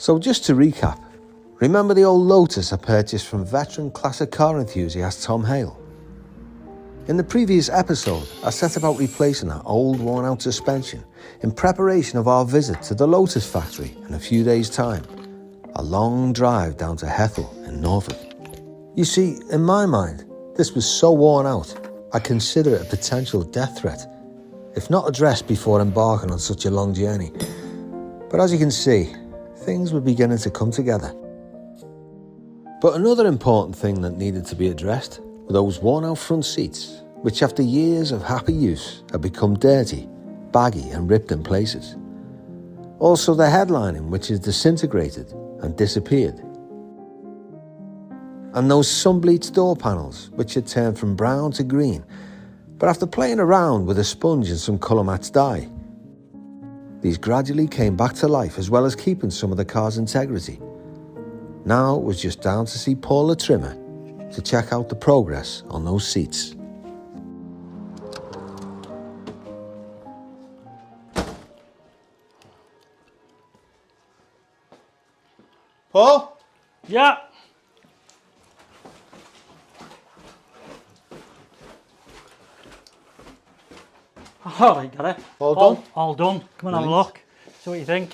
So just to recap, remember the old Lotus I purchased from veteran classic car enthusiast Tom Hale? In the previous episode, I set about replacing that old worn-out suspension in preparation of our visit to the Lotus Factory in a few days' time, a long drive down to Hethel in Norfolk. You see, in my mind, this was so worn out, I consider it a potential death threat, if not addressed before embarking on such a long journey. But as you can see, things were beginning to come together. But another important thing that needed to be addressed were those worn-out front seats, which after years of happy use had become dirty, baggy and ripped in places. Also the headlining, which is disintegrated and disappeared. And those sun-bleached door panels, which had turned from brown to green, but after playing around with a sponge and some colour match dye, these gradually came back to life as well as keeping some of the car's integrity. Now it was just down to see Paul the trimmer to check out the progress on those seats. Paul? Yeah. All right, got it. All done? All done. Come and have a look. See what you think.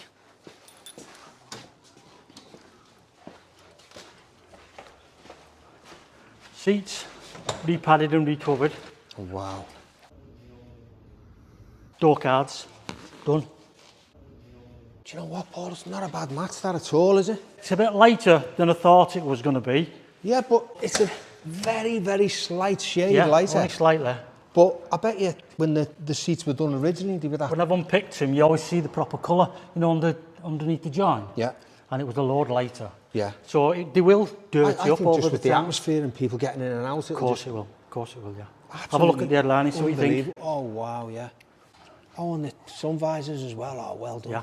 Seats, repadded and recovered. Oh, wow. Door cards, done. Do you know what, Paul? It's not a bad match that at all, is it? It's a bit lighter than I thought it was going to be. Yeah, but it's a very, very slight shade lighter. Only slightly. But I bet you when the seats were done originally, they were that. When I've unpicked them, you always see the proper colour, you know, underneath the joint. Yeah. And it was a load lighter. Yeah. So they will dirty I up think over just with the time. atmosphere and people getting in and out. Of course it will. Of course it will, yeah. Absolutely. Have a look at the headline and see what you think. Oh, wow, yeah. Oh, and the sun visors as well. Oh, well done. Yeah.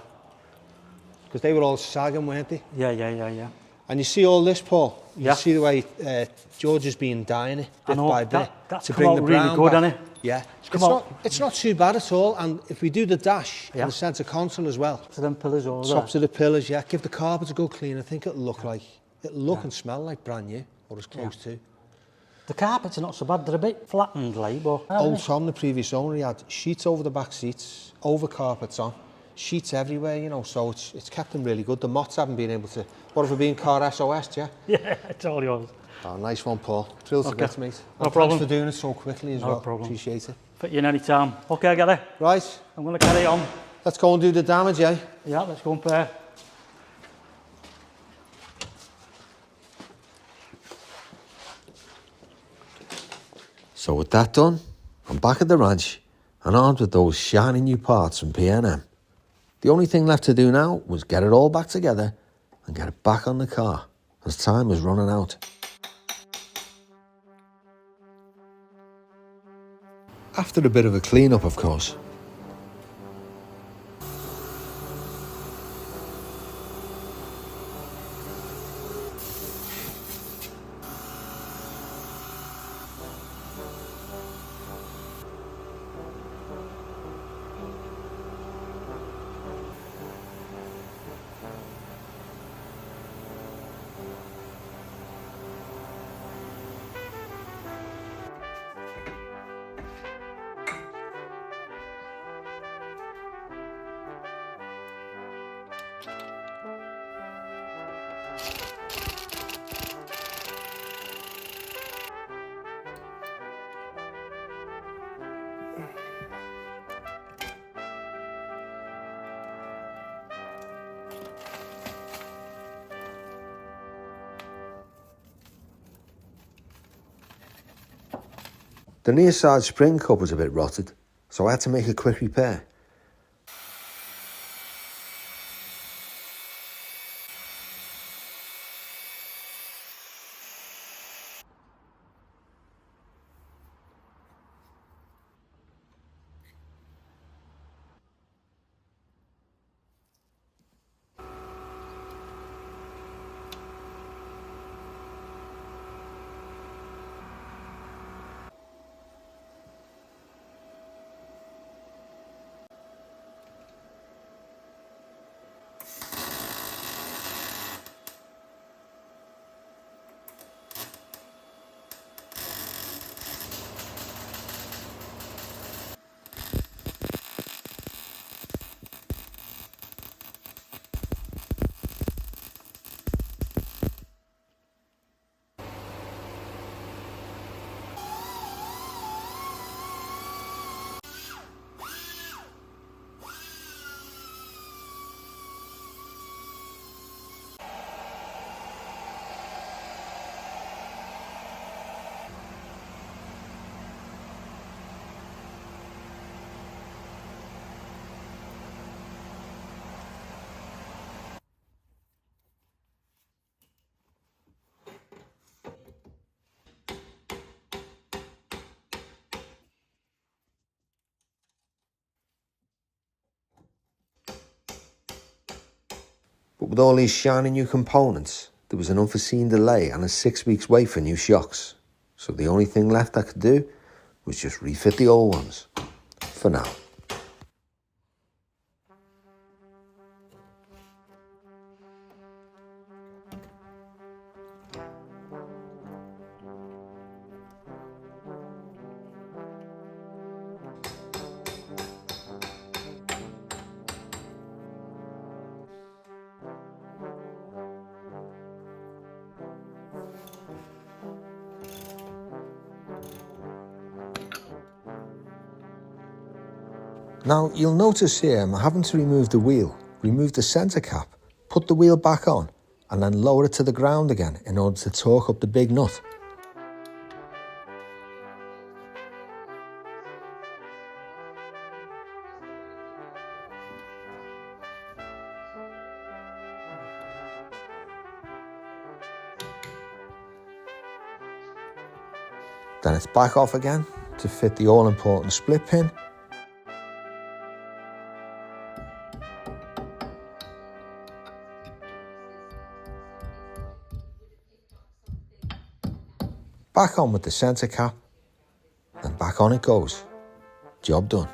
Because they were all sagging, weren't they? Yeah. And you see all this, Paul? You Yeah. see the way George has been dyeing it bit by bit that's to come bring out the really brown good, back. hasn't it? Yeah. It's It's not too bad at all. And if we do the dash and the centre console as well. To them pillars over Tops of the pillars, yeah. Give the carpet a good clean. I think it'll look and smell like brand new, or as close to. The carpets are not so bad. They're a bit flattened, like, but... Old Tom, the previous owner, he had sheets over the back seats, over carpets on, sheets everywhere, you know, so it's kept them really good. The moths haven't been able to... What have we been, car SOS, yeah? Yeah, it's all yours. Oh, nice one, Paul. Thrilled to get, mate. No problem. Thanks for doing it so quickly as well. No problem. Appreciate it. Fit you in any time. Okay, get it. Right. I'm going to carry on. Let's go and do the damage, eh? Yeah, let's go and pair. So with that done, I'm back at the ranch and armed with those shiny new parts from P&M. The only thing left to do now was get it all back together and get it back on the car, as time was running out. After a bit of a clean-up, of course. The near side spring cup was a bit rotted, so I had to make a quick repair. But with all these shiny new components, there was an unforeseen delay and a 6 weeks wait for new shocks. So the only thing left I could do was just refit the old ones. For now. Now you'll notice here I'm having to remove the wheel, remove the centre cap, put the wheel back on and then lower it to the ground again in order to torque up the big nut. Then it's back off again to fit the all-important split pin. Back on with the centre cap, and back on it goes. Job done.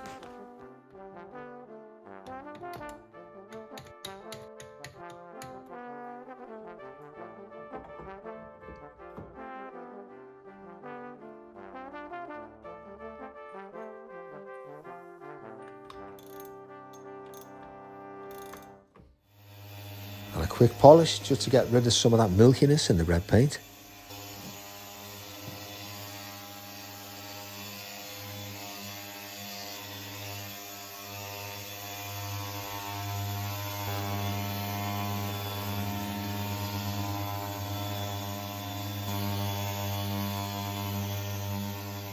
And a quick polish just to get rid of some of that milkiness in the red paint.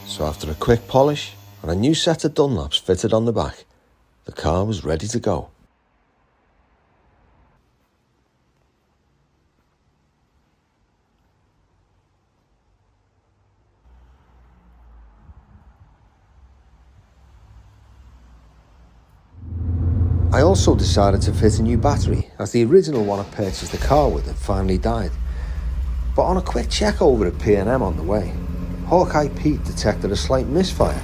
So after a quick polish and a new set of Dunlops fitted on the back, the car was ready to go. I also decided to fit a new battery, as the original one I purchased the car with had finally died. But on a quick check over at P&M on the way, Hawkeye Pete detected a slight misfire,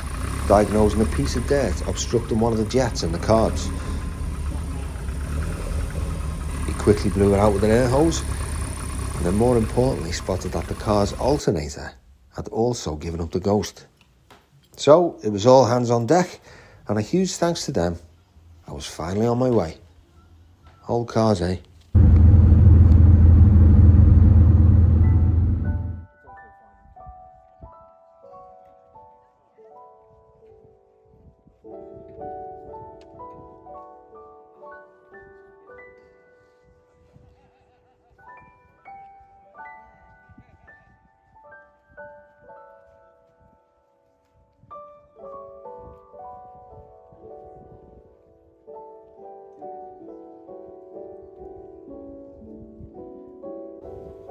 diagnosing a piece of dirt obstructing one of the jets in the carbs. He quickly blew it out with an air hose, and then more importantly spotted that the car's alternator had also given up the ghost. So it was all hands on deck, and a huge thanks to them, I was finally on my way. Old cars, eh?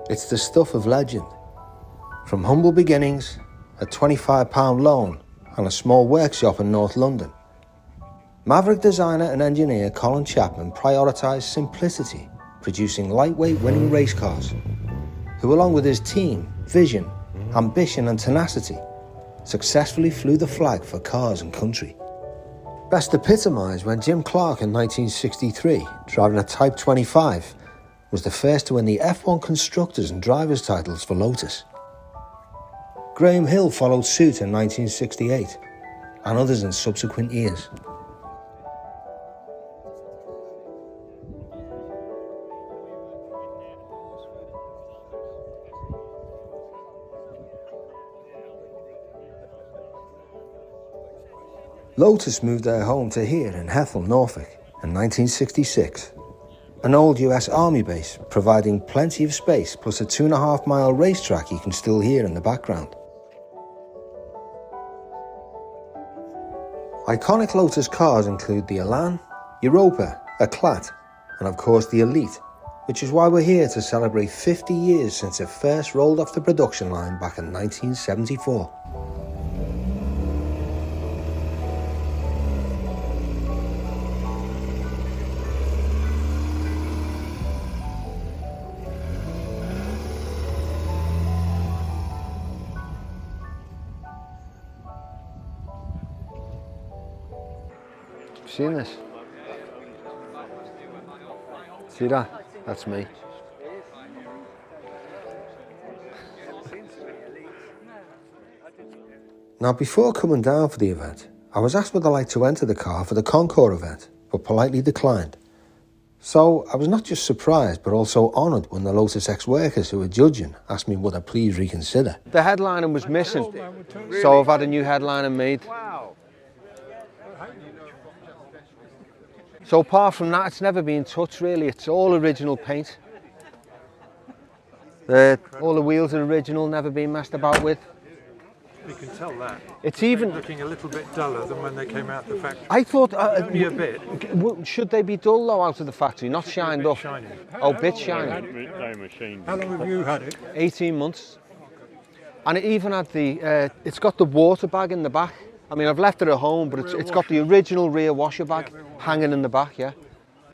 It's the stuff of legend. From humble beginnings, a £25 loan and a small workshop in North London, maverick designer and engineer Colin Chapman prioritised simplicity, producing lightweight winning race cars, who along with his team, vision, ambition and tenacity, successfully flew the flag for cars and country. Best epitomised when Jim Clark in 1963, driving a Type 25, was the first to win the F1 Constructors and Drivers titles for Lotus. Graham Hill followed suit in 1968, and others in subsequent years. Lotus moved their home to here in Hethel, Norfolk, in 1966. An old US Army base, providing plenty of space plus a 2.5 mile racetrack you can still hear in the background. Iconic Lotus cars include the Elan, Europa, Eclat, and of course the Elite, which is why we're here to celebrate 50 years since it first rolled off the production line back in 1974. Seen this? See that? That's me. Now, before coming down for the event, I was asked would I like to enter the car for the Concours event, but politely declined. So I was not just surprised, but also honoured when the Lotus ex-workers who were judging asked me would I please reconsider. The headliner was missing, so I've had a new headliner made. Wow. So apart from that, it's never been touched really. It's all original paint. All the wheels are original, never been messed about with. You can tell that. It's even looking a little bit duller than when they came out the factory. I thought Only a bit. Should they be dull though out of the factory, not shined up? Shiny. Oh, bit shiny. How long have you had it? 18 months. And it even had the, it's got the water bag in the back. I mean, I've left it at home, but it's got the original rear washer bag hanging in the back, yeah.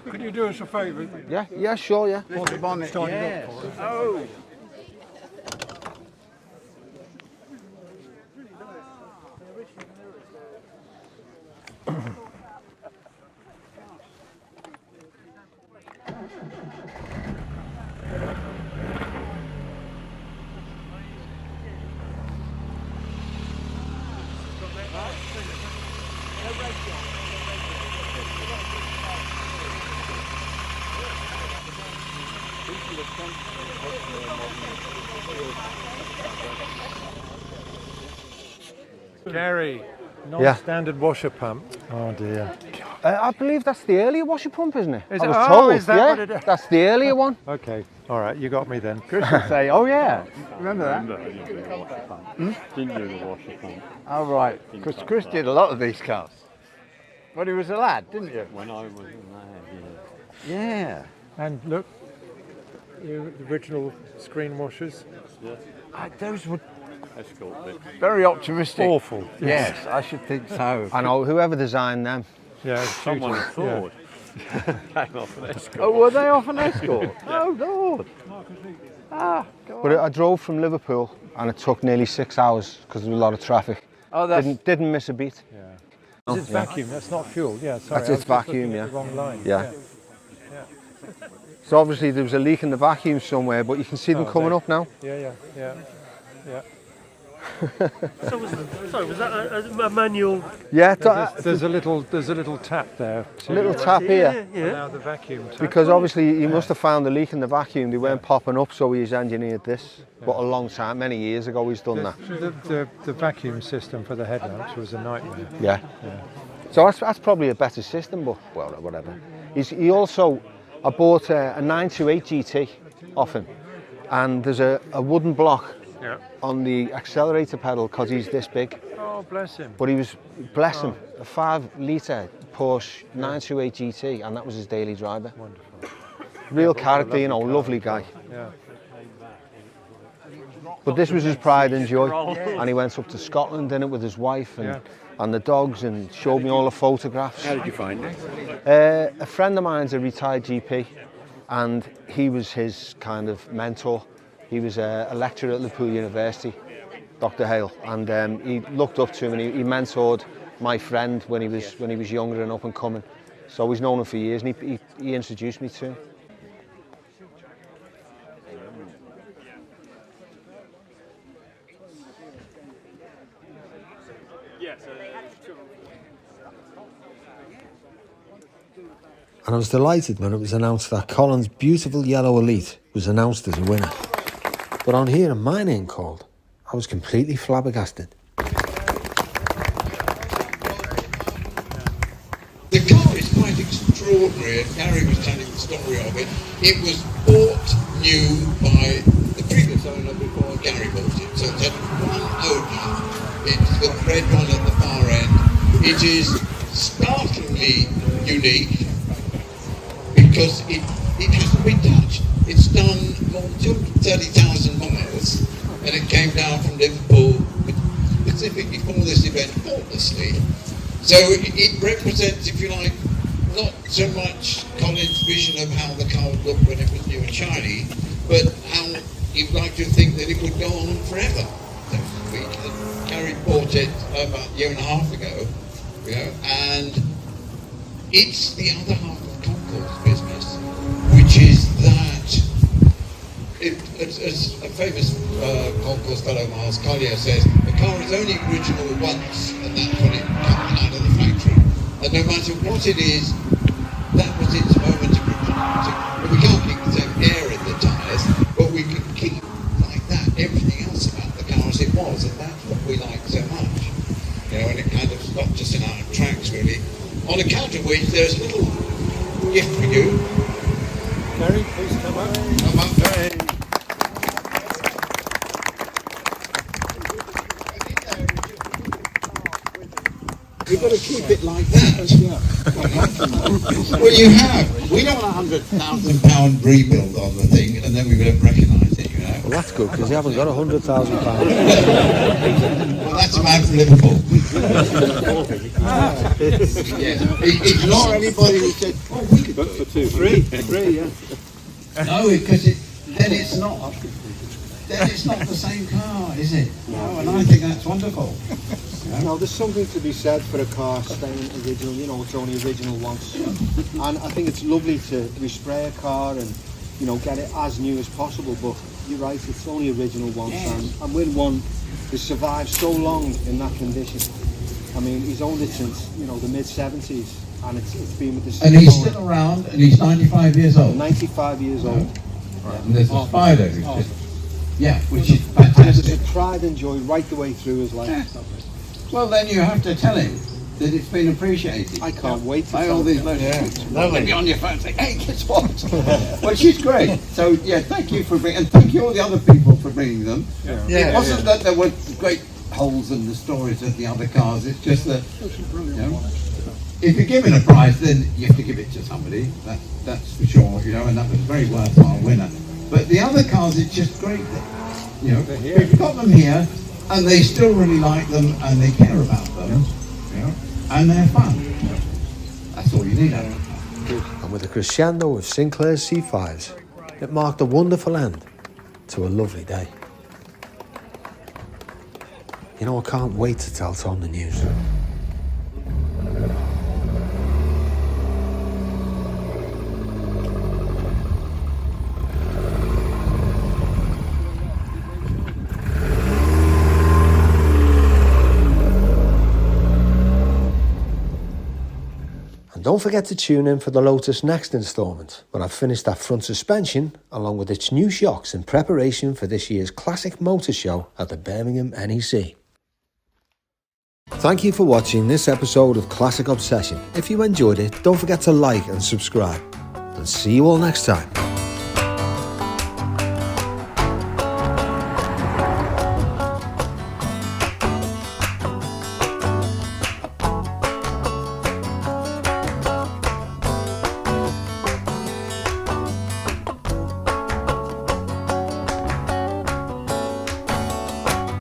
Could you do us a favour? Yeah, sure, yeah. Put the bonnet, yes. Oh. Gary, non-standard washer pump. Oh dear. I believe that's the earlier washer pump, isn't it? Is I it? was Oh, told, is that yeah, what it is? that's the earlier one. Okay, all right, you got me then. Chris would say, oh yeah, remember that? Didn't do the washer pump. Didn't do the washer pump. Oh right, because Chris did a lot of these cars. When he was a lad, didn't you? When I was a lad, Yeah. And look, the original screen washers. Those were yeah. Escort bit. very optimistic. Awful. Yes, I should think so. I know, whoever designed them. Yeah, Someone shooting. thought. Came off an escort. Oh, were they off an escort? Oh Lord. Ah, God. But I drove from Liverpool and it took nearly 6 hours because there was a lot of traffic. Oh, that's Didn't miss a beat. Yeah. It's vacuum, that's not fuel. Yeah, sorry. That's I its was just looking vacuum, at yeah. the wrong line. Yeah. So obviously there was a leak in the vacuum somewhere, but you can see them coming there. up now. Yeah. Was that a manual? Yeah, There's a little tap there. a little tap here. Allow the vacuum to. Because obviously he must have found the leak in the vacuum. They weren't popping up, so he's engineered this. But a long time, many years ago, he's done that. The vacuum system for the headlamps was a nightmare. Yeah. So that's probably a better system, but well, whatever. He also, I bought a 928 GT off him, and there's a wooden block on the accelerator pedal because he's this big. Oh, bless him. But he was, bless him, a 5-litre Porsche 928 GT, and that was his daily driver. Wonderful. Real character, you know, lovely guy. Yeah. But this was his pride and joy, and he went up to Scotland in it with his wife and the dogs, and showed me all the photographs. How did you find it? A friend of mine's a retired GP, and he was his kind of mentor. He was a lecturer at Liverpool University, Dr. Hale, and he looked up to him and he mentored my friend when he was younger and up and coming. So he's known him for years, and he introduced me to him. And I was delighted when it was announced that Colin's beautiful yellow Elite was announced as a winner. But on hearing my name called, I was completely flabbergasted. The car is quite extraordinary, and Gary was telling the story of it. It was bought new by the previous owner before Gary bought it. So it had one owner. It's the red one at the far end. It is startlingly unique because it hasn't been touched. It's done more than 230,000 miles, and it came down from Liverpool specifically for this event faultlessly. So it represents, if you like, not so much Colin's vision of how the car would look when it was new and shiny, but how you'd like to think that it would go on forever, so to speak. And Gary bought it about a year and a half ago, you know, and it's the other half of concourse business, which is that, as a famous concourse fellow, Miles Collier, says, the car is only original once, and that's when it comes out of the factory. And no matter what it is, that was its moment of originality. We can't keep the same air in the tyres, but we can keep, like that, everything else about the car as it was, and that's what we like so much. You know, and it kind of stopped us in our tracks, really. On account of which, there's a little gift for you. Gary, please come up. Come up, Gary. You've got to keep it like that. Well, you have. We don't want £100,000 rebuild on the thing, and then we don't recognise it, you know. Well, that's good, because they haven't got £100,000. Well, that's a man from Liverpool. Yes. It's not anybody who said, oh, we could do it. For two. Free, yeah. No, because then it's not the same car, is it? No, and I think that's wonderful. No, there's something to be said for a car staying original, you know, it's only original once. And I think it's lovely to respray a car and, you know, get it as new as possible, but you're right, it's only original once. Yes. And with one who's survived so long in that condition. I mean, he's owned it since, you know, the mid-70s, and it's been with the same And he's owner. still around, and he's 95 years old. 95 years old. And there's a spider who's just, yeah, which is And fantastic. it's a pride and joy right the way through his life. Yeah. Well, then you have to tell him that it's been appreciated. I can't wait to By tell all these him. Lotus. They'll be on your phone and say, hey, guess what? Well, she's great. So, yeah, thank you for bringing, and thank you all the other people for bringing them. It wasn't that there were great holes in the stories of the other cars, it's just that, you know, if you're giving a prize, then you have to give it to somebody, that's for sure, you know, and that was a very worthwhile winner. But the other cars, it's just great that, you know, we've got them here, and they still really like them, and they care about them, you know, and they're fun. That's all you need out of them. And with the crescendo of Sinclair's C5s, it marked a wonderful end to a lovely day. You know, I can't wait to tell Tom the news. And don't forget to tune in for the Lotus next instalment, when I've finished that front suspension along with its new shocks in preparation for this year's classic motor show at the Birmingham NEC. Thank you for watching this episode of Classic Obsession. If you enjoyed it, don't forget to like and subscribe. And see you all next time.